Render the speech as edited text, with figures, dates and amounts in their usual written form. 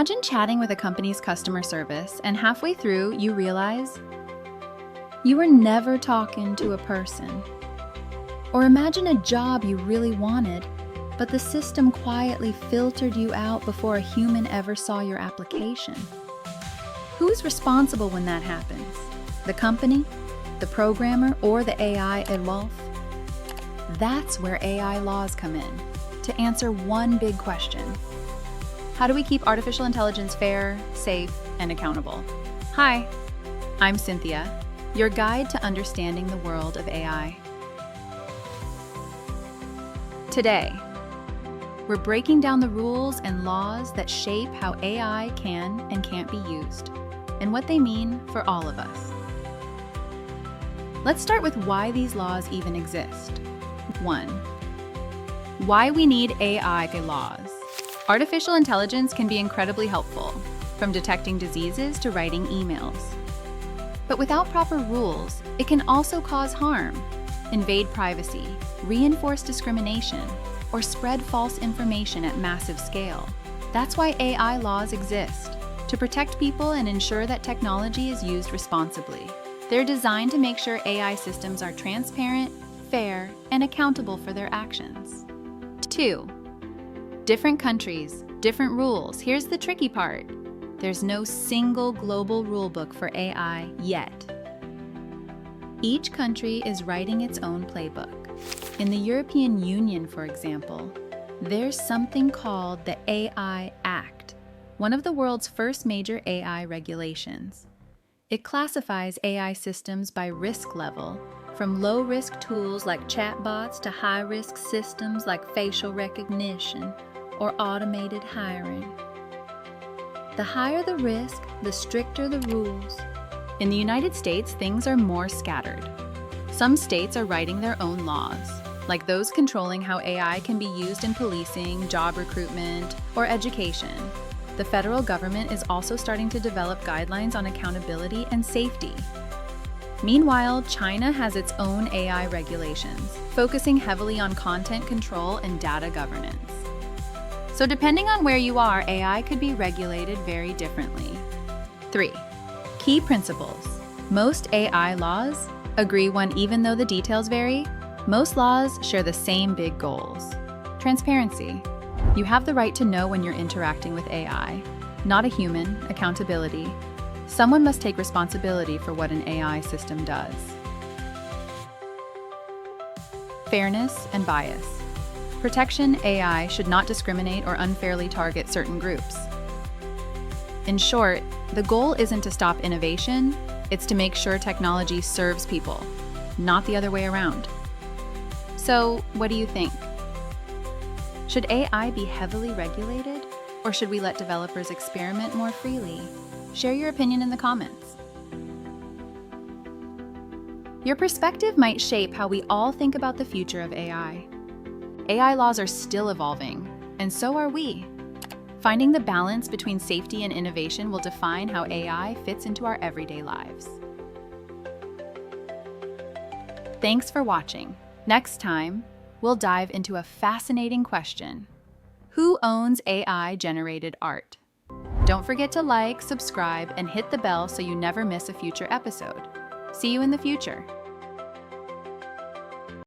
Imagine chatting with a company's customer service, and halfway through, you realize you were never talking to a person. Or imagine a job you really wanted, but the system quietly filtered you out before a human ever saw your application. Who's responsible when that happens? The company, the programmer, or the AI itself? That's where AI laws come in, to answer one big question. How do we keep artificial intelligence fair, safe, and accountable? Hi, I'm Cynthia, your guide to understanding the world of AI. Today, we're breaking down the rules and laws that shape how AI can and can't be used, and what they mean for all of us. Let's start with why these laws even exist. 1. Why we need AI laws. Artificial intelligence can be incredibly helpful, from detecting diseases to writing emails. But without proper rules, it can also cause harm, invade privacy, reinforce discrimination, or spread false information at massive scale. That's why AI laws exist, to protect people and ensure that technology is used responsibly. They're designed to make sure AI systems are transparent, fair, and accountable for their actions. 2. Different countries, different rules. Here's the tricky part. There's no single global rulebook for AI yet. Each country is writing its own playbook. In the European Union, for example, there's something called the AI Act, one of the world's first major AI regulations. It classifies AI systems by risk level, from low-risk tools like chatbots to high-risk systems like facial recognition or automated hiring. The higher the risk, the stricter the rules. In the United States, things are more scattered. Some states are writing their own laws, like those controlling how AI can be used in policing, job recruitment, or education. The federal government is also starting to develop guidelines on accountability and safety. Meanwhile, China has its own AI regulations, focusing heavily on content control and data governance. So depending on where you are, AI could be regulated very differently. 3. Key principles. Most AI laws agree on, even though the details vary, most laws share the same big goals. Transparency. You have the right to know when you're interacting with AI, not a human. Accountability. Someone must take responsibility for what an AI system does. Fairness and bias. Protection. AI should not discriminate or unfairly target certain groups. In short, the goal isn't to stop innovation, it's to make sure technology serves people, not the other way around. So, what do you think? Should AI be heavily regulated, or should we let developers experiment more freely? Share your opinion in the comments. Your perspective might shape how we all think about the future of AI. AI laws are still evolving, and so are we. Finding the balance between safety and innovation will define how AI fits into our everyday lives. Thanks for watching. Next time, we'll dive into a fascinating question. Who owns AI-generated art? Don't forget to like, subscribe, and hit the bell so you never miss a future episode. See you in the future.